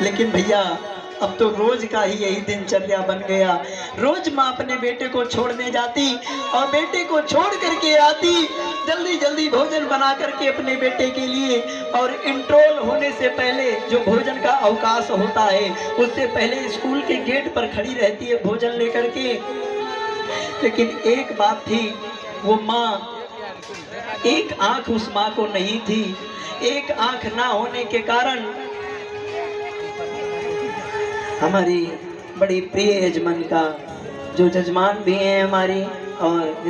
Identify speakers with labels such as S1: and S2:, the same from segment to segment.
S1: लेकिन भैया अब तो रोज का ही यही दिनचर्या बन गया। रोज माँ अपने बेटे को छोड़ने जाती और बेटे को छोड़ करके आती, जल्दी जल्दी भोजन बना करके अपने बेटे के लिए, और इंट्रोल होने से पहले जो भोजन का अवकाश होता है उससे पहले स्कूल के गेट पर खड़ी रहती है भोजन लेकर के। लेकिन एक बात थी, वो माँ, एक आंख उस माँ को नहीं थी। एक आंख ना होने के कारण हमारी बड़ी प्रिय यजमान का, जो जजमान भी हैं हमारी और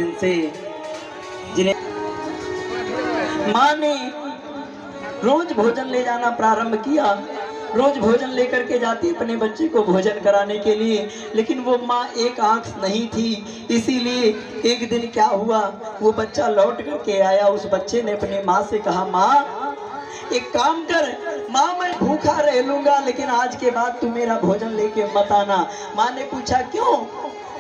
S1: जिन्हें माँ ने रोज भोजन ले जाना प्रारंभ किया। रोज भोजन लेकर के जाती अपने बच्चे को भोजन कराने के लिए, लेकिन वो माँ एक आंख नहीं थी। इसीलिए एक दिन क्या हुआ, वो बच्चा लौट करके आया। उस बच्चे ने अपने माँ से कहा, माँ एक काम कर, माँ मैं भूखा रह लूंगा लेकिन आज के बाद तू मेरा भोजन लेके मत आना। माँ ने पूछा क्यों?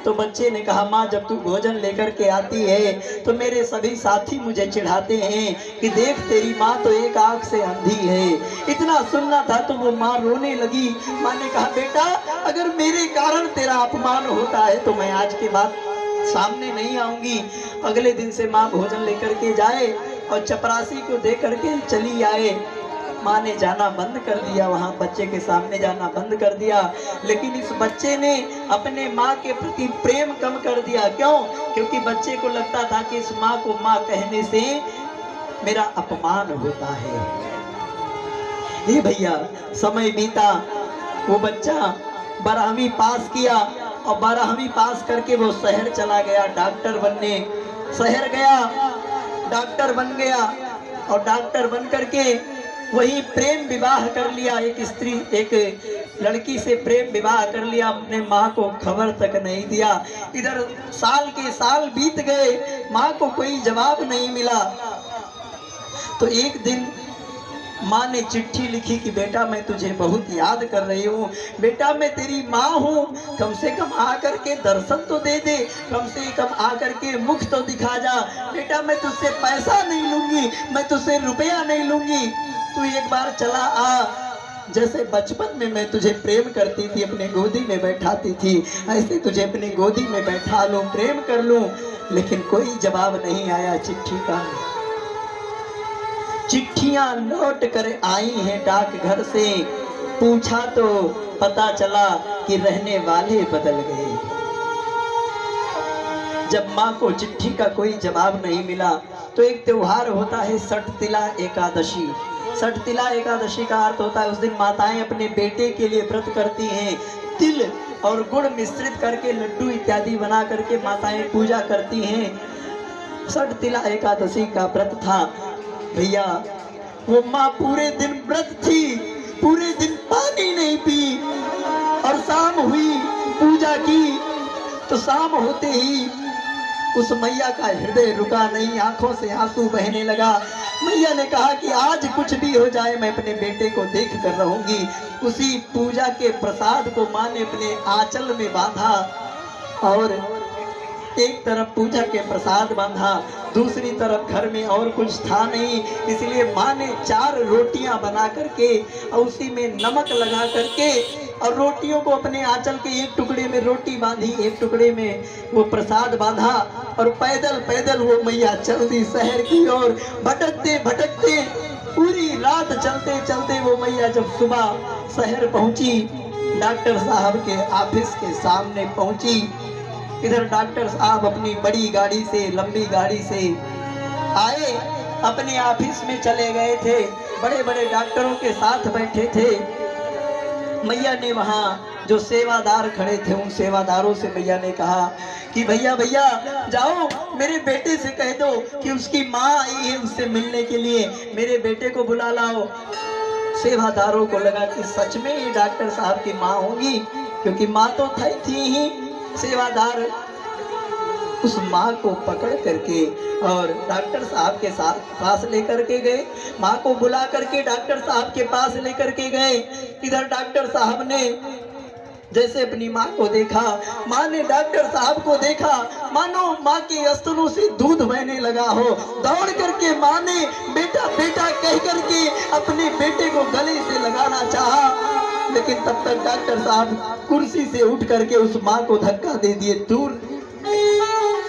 S1: तो बच्चे ने कहा, माँ जब तू भोजन लेकर के आती है तो मेरे सभी साथी मुझे चिढ़ाते हैं कि देख तेरी माँ तो एक आंख से अंधी है। इतना सुनना था तो वो माँ रोने लगी। माँ ने कहा, बेटा अगर मेरे कारण तेरा अपमान होता है तो मैं आज के बाद सामने नहीं आऊंगी। अगले दिन से माँ भोजन लेकर के जाए और चपरासी को दे करके चली आए। माँ ने जाना बंद कर दिया, वहाँ बच्चे के सामने जाना बंद कर दिया। लेकिन इस बच्चे ने अपने माँ के प्रति प्रेम कम कर दिया। क्यों? क्योंकि बच्चे को लगता था कि इस माँ को माँ कहने से मेरा अपमान होता है। ये भैया समय बीता, वो बच्चा 12वीं पास किया और 12वीं पास करके वो शहर चला गया डॉक्टर बनने। शहर गया, डॉक्टर बन गया और डॉक्टर बन करके वही प्रेम विवाह कर लिया। एक लड़की से प्रेम विवाह कर लिया, अपने माँ को खबर तक नहीं दिया। इधर साल के साल बीत गए, माँ को कोई जवाब नहीं मिला। तो एक दिन माँ ने चिट्ठी लिखी कि बेटा मैं तुझे बहुत याद कर रही हूँ, बेटा मैं तेरी माँ हूँ, कम से कम आकर के दर्शन तो दे दे, कम से कम आकर के मुख तो दिखा जा। बेटा मैं तुझसे पैसा नहीं लूंगी, मैं तुझसे रुपया नहीं लूंगी, तू एक बार चला आ। जैसे बचपन में मैं तुझे प्रेम करती थी, अपने गोदी में बैठाती थी, ऐसे तुझे अपनी गोदी में बैठा लूं, प्रेम कर लूं। लेकिन कोई जवाब नहीं आया चिट्ठी का। चिट्ठियां लौट कर आई हैं डाकघर से, पूछा तो पता चला कि रहने वाले बदल गए। जब माँ को चिट्ठी का कोई जवाब नहीं मिला तो एक त्योहार होता है सठतिला एकादशी। सठतिला एकादशी का अर्थ होता है उस दिन माताएं अपने बेटे के लिए व्रत करती हैं। तिल और गुड़ मिश्रित करके लड्डू इत्यादि बना करके माताएं पूजा करती हैं। सठतिला एकादशी का व्रत था भैया। वो माँ पूरे दिन व्रत थी, पूरे दिन पानी नहीं पी, और शाम हुई, पूजा की, तो शाम होते ही उस मैया का हृदय रुका नहीं, आंखों से आंसू बहने लगा। मैया ने कहा कि आज कुछ भी हो जाए मैं अपने बेटे को देख कर रहूंगी। उसी पूजा के प्रसाद को माँ ने अपने आंचल में बांधा और एक तरफ पूजा के प्रसाद बांधा, दूसरी तरफ घर में और कुछ था नहीं, इसलिए माँ ने 4 रोटियां बना करके और उसी में नमक लगा करके और रोटियों को अपने आंचल के एक टुकड़े में रोटी बांधी, एक टुकड़े में वो प्रसाद बांधा, और पैदल पैदल वो मैया चल दी शहर की ओर। भटकते भटकते पूरी रात चलते चलते वो मैया जब सुबह शहर पहुंची, डॉक्टर साहब के ऑफिस के सामने पहुंची। इधर डॉक्टर साहब अपनी बड़ी गाड़ी से, लंबी गाड़ी से आए, अपने ऑफिस में चले गए थे, बड़े बड़े डॉक्टरों के साथ बैठे थे। मैया ने वहाँ जो सेवादार खड़े थे उन सेवादारों से मैया ने कहा कि भैया भैया जाओ मेरे बेटे से कह दो कि उसकी माँ आई है उससे मिलने के लिए, मेरे बेटे को बुला लाओ। सेवादारों को लगा कि सच में ये डॉक्टर साहब की माँ होगी, क्योंकि माँ तो थी ही। सेवादार उस माँ को पकड़ करके और डॉक्टर साहब के पास लेकर के गए, माँ को बुला करके डॉक्टर साहब के पास लेकर के गए। इधर डॉक्टर साहब ने जैसे अपनी माँ को देखा, माँ ने डॉक्टर साहब को देखा, मानो माँ के स्तनों से दूध बहने लगा हो। दौड़ करके माँ ने बेटा बेटा कह करके अपने बेटे को गले से लगाना चाहा, लेकिन तब तक डॉक्टर साहब कुर्सी से उठ करके उस माँ को धक्का दे दिए, दूर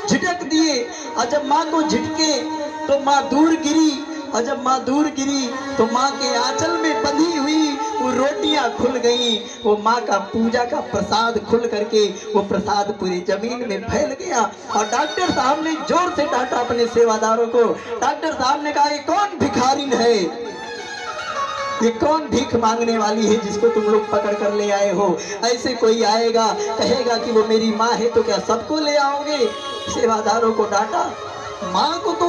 S1: झिटक दिए। और जब माँ को झिटके तो माँ दूर गिरी, और जब माँ दूर गिरी तो माँ के आंचल में बंधी हुई वो रोटियां खुल गई। वो माँ का पूजा का प्रसाद खुल करके वो प्रसाद पूरी जमीन में फैल गया। और डॉक्टर साहब ने जोर से डांटा अपने सेवादारों को। डॉक्टर साहब ने कहा, ये कौन भिखारिन है, ये कौन भीख मांगने वाली है जिसको तुम लोग पकड़ कर ले आए हो? ऐसे कोई आएगा कहेगा कि वो मेरी माँ है तो क्या सबको ले आओगे? सेवादारों को डांटा। माँ को तो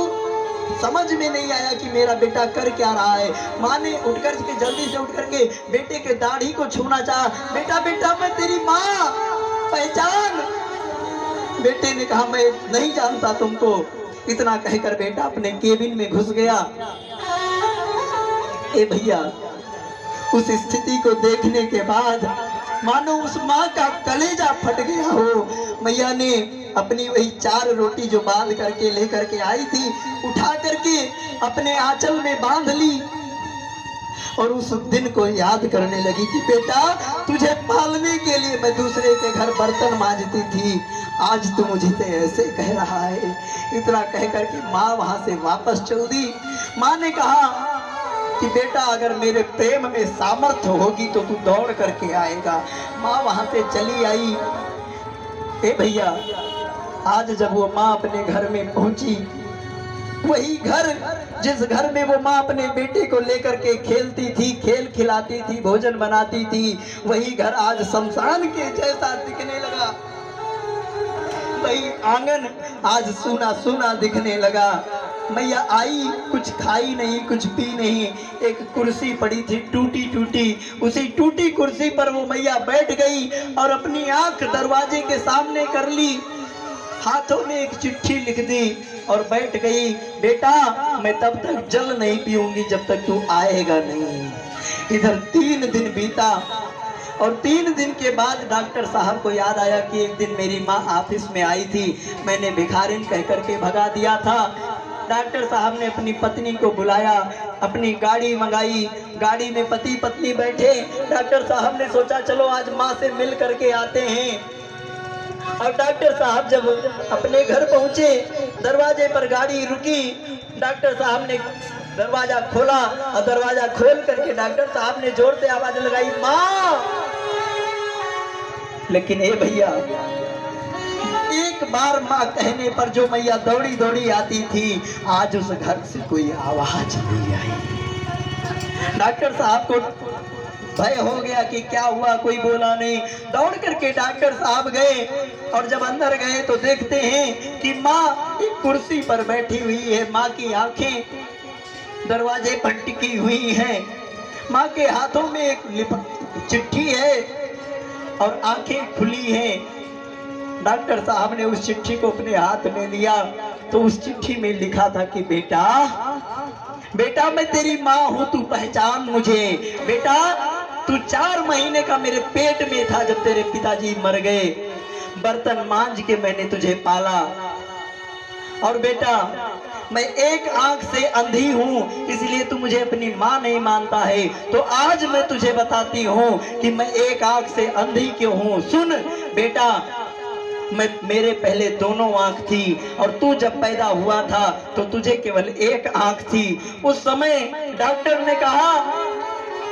S1: समझ में नहीं आया कि मेरा बेटा कर क्या रहा है। माँ ने उठ कर के जल्दी से उठ करके बेटे के दाढ़ी को छूना चाहा। बेटा बेटा मैं तेरी माँ, पहचान। बेटे ने कहा, मैं नहीं जानता तुमको। इतना कहकर बेटा अपने केबिन में घुस गया। ए भैया, उस स्थिति को देखने के बाद मानो उस माँ का कलेजा फट गया हो। मैया ने अपनी वही 4 रोटी जो बांध करके लेकर के आई थी उठा करके अपने आंचल में बांध ली और उस दिन को याद करने लगी कि बेटा, तुझे पालने के लिए मैं दूसरे के घर बर्तन मांजती थी, आज तू मुझे ऐसे कह रहा है। इतना कह करके माँ वहां से वापस चल दी। माँ ने कहा कि बेटा, अगर मेरे प्रेम में सामर्थ्य होगी तो तू दौड़ करके आएगा। माँ वहां से चली आई। ए भैया, आज जब वो माँ अपने घर में पहुंची, वही घर जिस घर में वो माँ अपने बेटे को लेकर के खेलती थी, खेल खिलाती थी, भोजन बनाती थी, वही घर आज शमशान के जैसा दिखने लगा। वही आंगन आज सूना सूना दिखने लगा। मैया आई, कुछ खाई नहीं, कुछ पी नहीं। एक कुर्सी पड़ी थी टूटी टूटी, उसी टूटी कुर्सी पर वो मैया बैठ गई और अपनी आंख दरवाजे के सामने कर ली, हाथों में एक चिट्ठी लिख दी और बैठ गई। बेटा, मैं तब तक जल नहीं पीऊंगी जब तक तू आएगा नहीं। इधर 3 दिन बीता और 3 दिन के बाद डॉक्टर साहब को याद आया कि एक दिन मेरी माँ ऑफिस में आई थी, मैंने भिखारिन कह करके भगा दिया था। डॉक्टर साहब ने अपनी पत्नी को बुलाया, अपनी गाड़ी मंगाई, गाड़ी में पति पत्नी बैठे। डॉक्टर साहब ने सोचा चलो आज माँ से मिल करके आते हैं। और डॉक्टर साहब जब अपने घर पहुंचे, दरवाजे पर गाड़ी रुकी, डॉक्टर साहब ने दरवाजा खोला और दरवाजा खोल करके डॉक्टर साहब ने जोर से आवाज लगाई, माँ। लेकिन ए भैया, एक बार माँ कहने पर जो मैया दौड़ी दौड़ी आती थी, आज उस घर से कोई आवाज नहीं आई। डॉक्टर साहब को भय हो गया कि क्या हुआ, कोई बोला नहीं। दौड़ करके डॉक्टर साहब गए और जब अंदर गए तो देखते हैं कि माँ एक कुर्सी पर बैठी हुई है। माँ की आंखें दरवाजे पर टिकी हुई हैं। माँ के हाथों में एक चिट्ठी है और आंखें खुली हैं। डॉक्टर साहब ने उस चिट्ठी को अपने हाथ में लिया तो उस चिट्ठी में लिखा था कि बेटा, बेटा मैं तेरी माँ हूं, तू पहचान मुझे। बेटा, तू 4 महीने का मेरे पेट में था जब तेरे पिताजी मर गए। बर्तन मांज के मैंने तुझे पाला। और बेटा, मैं एक आंख से अंधी हूँ, इसलिए तू मुझे अपनी माँ नहीं मानता है। तो आज मैं तुझे बताती हूँ कि मैं एक आंख से अंधी क्यों हूँ। सुन बेटा, मेरे पहले दोनों आंख थी और तू जब पैदा हुआ था तो तुझे केवल एक आंख थी। उस समय डॉक्टर ने कहा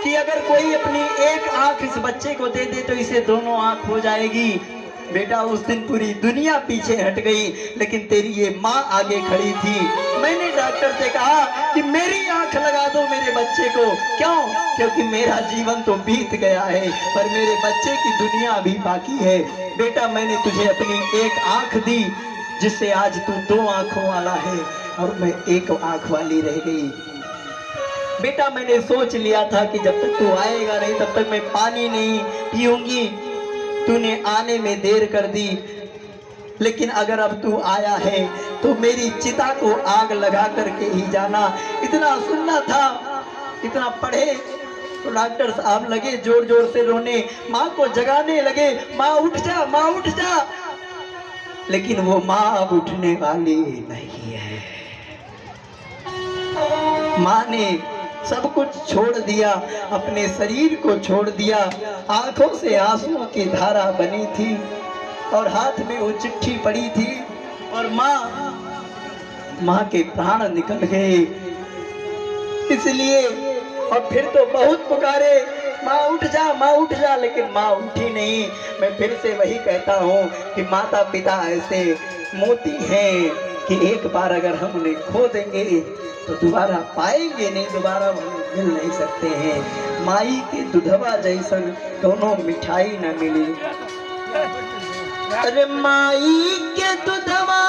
S1: कि अगर कोई अपनी एक आंख इस बच्चे को दे दे तो इसे दोनों आंख हो जाएगी। बेटा, उस दिन पूरी दुनिया पीछे हट गई, लेकिन तेरी ये माँ आगे खड़ी थी। मैंने डॉक्टर से कहा कि मेरी आंख लगा दो मेरे बच्चे को। क्यों? क्योंकि मेरा जीवन तो बीत गया है, पर मेरे बच्चे की दुनिया अभी बाकी है। बेटा, मैंने तुझे अपनी एक आंख दी, जिससे आज तू 2 आंखों वाला है और मैं एक आंख वाली रह गई। बेटा, मैंने सोच लिया था कि जब तक तू आएगा नहीं तब तक मैं पानी नहीं पीऊंगी। तूने आने में देर कर दी, लेकिन अगर अब तू आया है तो मेरी चिता को आग लगा करके ही जाना। इतना सुनना था, इतना पढ़े तो डॉक्टर साहब लगे जोर जोर से रोने, माँ को जगाने लगे, माँ उठ जा, माँ उठ जा। लेकिन वो माँ अब उठने वाली नहीं है। माँ ने सब कुछ छोड़ दिया, अपने शरीर को छोड़ दिया। आंखों से आंसुओं की धारा बनी थी और हाथ में वो चिट्ठी पड़ी थी और माँ के प्राण निकल गए। इसलिए और फिर तो बहुत पुकारे, माँ उठ जा, लेकिन माँ उठी नहीं। मैं फिर से वही कहता हूँ कि माता पिता ऐसे मोती हैं कि एक बार अगर हम उन्हें खो देंगे तो दोबारा पाएंगे नहीं, दोबारा उन्हें मिल नहीं सकते हैं। माई के दूधवा जैसन दोनों मिठाई न मिली। अरे माई के दूधवा